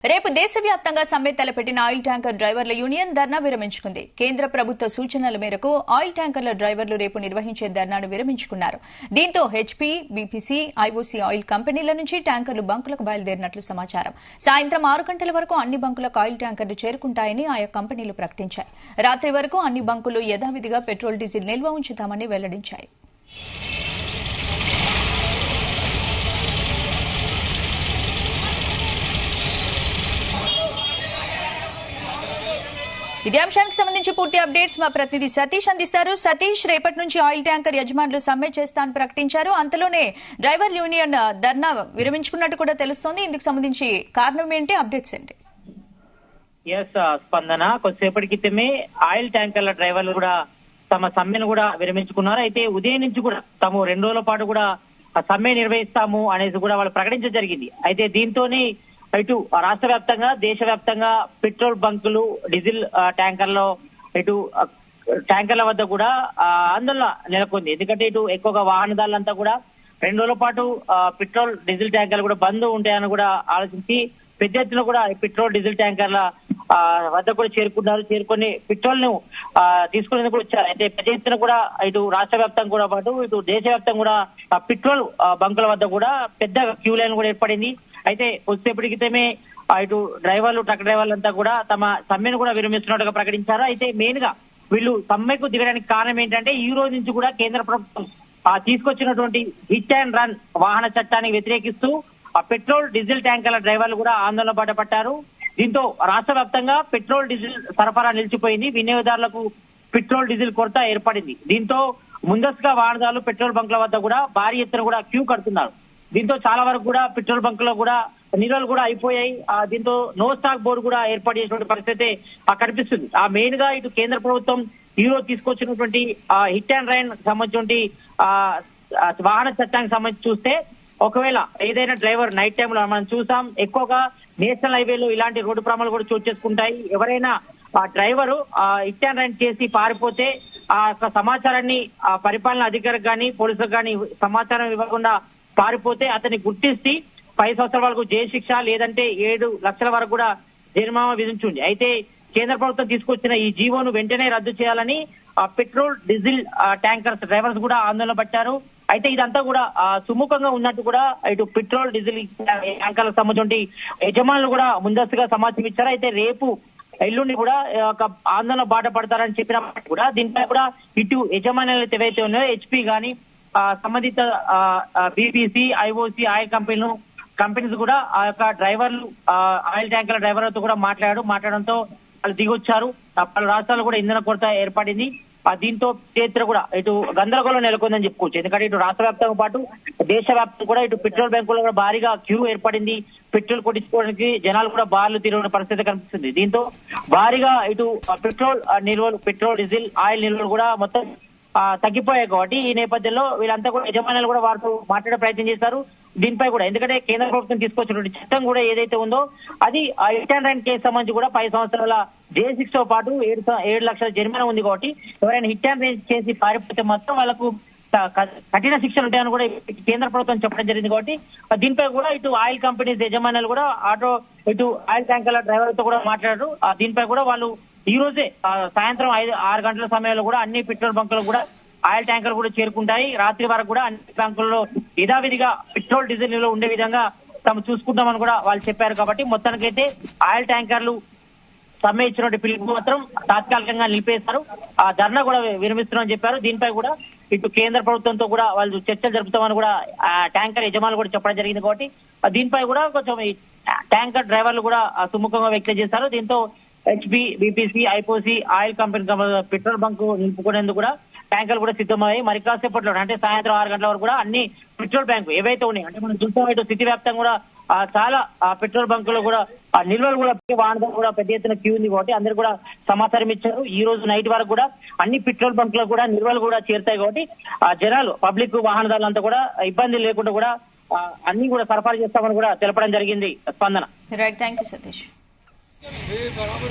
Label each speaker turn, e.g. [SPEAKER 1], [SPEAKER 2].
[SPEAKER 1] రేపు దేశవ్యాప్తంగా సమ్మె తలపెట్టిన ఆయిల్ ట్యాంకర్ డ్రైవర్ల యూనియన్ ధర్నా విరమించుకుంది. కేంద్ర ప్రభుత్వ సూచనల మేరకు ఆయిల్ ట్యాంకర్ల డ్రైవర్లు రేపు నిర్వహించే ధర్నాను విరమించుకున్నారు. దీంతో హెచ్పీ, బీపీసీ, ఐఓసీ ఆయిల్ కంపెనీల నుంచి ట్యాంకర్లు బంకులకు బయలుదేరినట్లు సమాచారం. సాయంత్రం 6 గంటల వరకు అన్ని బంకులకు ఆయిల్ ట్యాంకర్లు చేరుకుంటాయని ఆయా కంపెనీలు ప్రకటించాయి. రాత్రి వరకు అన్ని బంకులు యథావిధిగా పెట్రోల్, డీజిల్ నిల్వ ఉంచుతామని వెల్లడించాయి. ఇదే అంశానికి సంబంధించి పూర్తి అప్డేట్స్ మా ప్రతినిధి సతీష్ అందిస్తారు. సతీష్, రేపటి నుంచి ఆయిల్ ట్యాంకర్ యజమానులు సమ్మె చేస్తానని ప్రకటించారు. అంతలోనే డ్రైవర్ యూనియన్ ధర్నా విరమించుకున్నట్టు కూడా తెలుస్తోంది. ఇందుకు సంబంధించి కారణం ఏంటి, అప్డేట్స్ ఏంటి?
[SPEAKER 2] స్పందన, కొద్దిసేపటి క్రితమే ఆయిల్ ట్యాంకర్ల డ్రైవర్లు కూడా తమ సమ్మెను కూడా విరమించుకున్నారు. అయితే ఉదయం నుంచి కూడా తాము 2 రోజుల పాటు కూడా సమ్మె నిర్వహిస్తాము అనేసి కూడా వాళ్ళు ప్రకటించడం జరిగింది. అయితే దీంతోనే ఇటు రాష్ట్ర వ్యాప్తంగా, దేశవ్యాప్తంగా పెట్రోల్ బంకులు, డీజిల్ ట్యాంకర్ల వద్ద కూడా ఆందోళన నెలకొంది. ఎందుకంటే ఇటు ఎక్కువగా వాహనదారులంతా కూడా 2 రోజుల పాటు పెట్రోల్, డీజిల్ ట్యాంకర్లు కూడా బంద్ ఉంటాయని కూడా ఆలోచించి పెద్ద ఎత్తున కూడా పెట్రోల్, డీజిల్ ట్యాంకర్ల వద్ద కూడా చేరుకొని పెట్రోల్ ను తీసుకునేందుకు కూడా వచ్చారు. అయితే పెద్ద ఎత్తున కూడా ఇటు రాష్ట్ర వ్యాప్తంగా కూడా పాటు ఇటు దేశవ్యాప్తంగా కూడా పెట్రోల్ బంకుల వద్ద కూడా పెద్ద క్యూ లైన్ కూడా ఏర్పడింది. అయితే కొద్దిసేపటి క్రితమే ఇటు డ్రైవర్లు, ట్రక్ డ్రైవర్లు అంతా కూడా తమ సమ్మెను కూడా విరమిస్తున్నట్టుగా ప్రకటించారు. అయితే మెయిన్ గా వీళ్ళు సమ్మెకు దిగడానికి కారణం ఏంటంటే ఈ రోజు నుంచి కూడా కేంద్ర ప్రభుత్వం తీసుకొచ్చినటువంటి హిట్ అండ్ రన్ వాహన చట్టానికి వ్యతిరేకిస్తూ పెట్రోల్, డీజిల్ ట్యాంకర్ల డ్రైవర్లు కూడా ఆందోళన బాట పట్టారు. దీంతో రాష్ట్ర వ్యాప్తంగా పెట్రోల్, డీజిల్ సరఫరా నిలిచిపోయింది. వినియోగదారులకు పెట్రోల్, డీజిల్ కొరత ఏర్పడింది. దీంతో ముందస్తుగా వాహనదారులు పెట్రోల్ బంకుల వద్ద కూడా భారీ ఎత్తున కూడా క్యూ కడుతున్నారు. దీంతో చాలా వరకు కూడా పెట్రోల్ బంకులో కూడా నిల్వలు కూడా అయిపోయాయి. దీంతో నో స్టాక్ బోర్డు కూడా ఏర్పాటు చేసినటువంటి పరిస్థితి కనిపిస్తుంది. మెయిన్ గా ఇటు కేంద్ర ప్రభుత్వం ఈ రోజు తీసుకొచ్చినటువంటి హిట్ అండ్ రన్ సంబంధించి వాహన చట్టానికి సంబంధించి చూస్తే, ఒకవేళ ఏదైనా డ్రైవర్ నైట్ టైమ్ లో మనం చూసాం, ఎక్కువగా నేషనల్ హైవేలో ఇలాంటి రోడ్డు ప్రమాదాలు కూడా చోటు చేసుకుంటాయి. ఎవరైనా డ్రైవరు హిట్ అండ్ రన్ చేసి పారిపోతే ఆ సమాచారాన్ని పరిపాలన అధికారికి కానీ, పోలీసులకు కానీ సమాచారం ఇవ్వకుండా పారిపోతే అతన్ని గుర్తించి 5 సంవత్సరాల వరకు జైలు శిక్ష, లేదంటే 7 లక్షల వరకు కూడా జరిమానా విధించింది. అయితే కేంద్ర ప్రభుత్వం తీసుకొచ్చిన ఈ జీవోను వెంటనే రద్దు చేయాలని పెట్రోల్, డీజిల్ ట్యాంకర్స్ డ్రైవర్స్ కూడా ఆందోళన పట్టారు. అయితే ఇదంతా కూడా సుముఖంగా ఉన్నట్టు కూడా ఇటు పెట్రోల్, డీజిల్ ట్యాంకర్లకు సంబంధించి యజమానులు కూడా ముందస్తుగా సమాచారం ఇచ్చారు. అయితే రేపు, ఎల్లుండి కూడా ఒక ఆందోళన బాట పడతారని చెప్పినప్పుడు కూడా దీనిపై కూడా ఇటు యజమానులు ఏవైతే ఉన్నాయో హెచ్పీ గానీ, సంబంధిత బీపీసీ, ఐఓసీ ఆయిల్ కంపెనీస్ కూడా ఆ యొక్క డ్రైవర్లు, ఆయిల్ ట్యాంకర్ల డ్రైవర్లతో కూడా మాట్లాడడంతో వాళ్ళు దిగొచ్చారు. పలు రాష్ట్రాల్లో కూడా ఇంధన కొరత ఏర్పడింది. దీంతో చేతిలో కూడా ఇటు గందరగోళం నెలకొందని చెప్పుకోవచ్చు. ఎందుకంటే ఇటు రాష్ట్ర వ్యాప్తంగా పాటు దేశవ్యాప్తంగా కూడా ఇటు పెట్రోల్ బ్యాంకుల్లో కూడా భారీగా క్యూ ఏర్పడింది. పెట్రోల్ కొట్టించుకోవడానికి జనాలు కూడా బార్లు తిరిగిన పరిస్థితి కనిపిస్తుంది. దీంతో భారీగా ఇటు పెట్రోల్ నిల్వలు, పెట్రోల్, డీజిల్ ఆయిల్ నిల్వలు కూడా మొత్తం తగ్గిపోయాయి. కాబట్టి ఈ నేపథ్యంలో వీళ్ళంతా కూడా యజమానులు కూడా వారితో మాట్లాడే ప్రయత్నం చేశారు. దీనిపై కూడా ఎందుకంటే కేంద్ర ప్రభుత్వం తీసుకొచ్చినటువంటి చట్టం కూడా ఏదైతే ఉందో అది హిట్ అండ్ రన్ కేసు సంబంధించి కూడా 5 సంవత్సరాల జైలు శిక్షతో పాటు 7 లక్షల జరిమానా ఉంది. కాబట్టి ఎవరైనా హిట్ అండ్ రన్ చేసి పారిపోతే మొత్తం వాళ్ళకు కఠిన శిక్షలు ఉంటాయని కూడా కేంద్ర ప్రభుత్వం చెప్పడం జరిగింది. కాబట్టి దీనిపై కూడా ఇటు ఆయిల్ కంపెనీస్ యజమానులు కూడా ఇటు ఆయిల్ ట్యాంకర్ల డ్రైవర్లతో కూడా మాట్లాడారు. దీనిపై కూడా వాళ్ళు ఈ రోజే సాయంత్రం 6 గంటల సమయంలో కూడా అన్ని పెట్రోల్ బంకులు కూడా ఆయిల్ ట్యాంకర్లు కూడా చేరుకుంటాయి. రాత్రి వరకు కూడా అన్ని బ్యాంకుల్లో యథావిధిగా పెట్రోల్, డీజిల్ నిల్వ ఉండే విధంగా తాము చూసుకుంటామని కూడా వాళ్ళు చెప్పారు. కాబట్టి మొత్తానికైతే ఆయిల్ ట్యాంకర్లు సమ్మె ఇచ్చినటువంటి పిలుపు మాత్రం తాత్కాలికంగా నిలిపేశారు. ధర్నా కూడా విరమిస్తున్నామని చెప్పారు. దీనిపై కూడా ఇటు కేంద్ర ప్రభుత్వంతో కూడా వాళ్ళు చర్చలు జరుపుతామని కూడా ట్యాంకర్ యజమానులు కూడా చెప్పడం జరిగింది. కాబట్టి దీనిపై కూడా కొంచెం ట్యాంకర్ డ్రైవర్లు కూడా సుముఖంగా వ్యక్తం చేశారు. దీంతో HP, BPC, IOC oil company petrol bunk నింపుకునేందుకు కూడా ట్యాంకర్లు కూడా సిద్ధమయ్యాయి. మరి కాసేపట్లో అంటే సాయంత్రం 6 గంటల వరకు కూడా అన్ని పెట్రోల్ బ్యాంకు ఏవైతే ఉన్నాయి, అంటే మనం చూస్తాం ఇటు సిటీ వ్యాప్తంగా కూడా చాలా పెట్రోల్ బంకులో కూడా నిల్వలు కూడా వాహనాలు కూడా పెద్ద ఎత్తున క్యూ ఉంది. కాబట్టి అందరు కూడా సమాచారం ఇచ్చారు. ఈ రోజు నైట్ వరకు కూడా అన్ని పెట్రోల్ బంకులో కూడా నిల్వలు కూడా చేరుతాయి. కాబట్టి జనాలు, పబ్లిక్, వాహనదారులంతా కూడా ఇబ్బంది లేకుండా కూడా అన్ని కూడా సరఫరా చేస్తామని కూడా తెలపడం జరిగింది. స్పందన.
[SPEAKER 1] Right, thank you Satish.
[SPEAKER 3] बराबर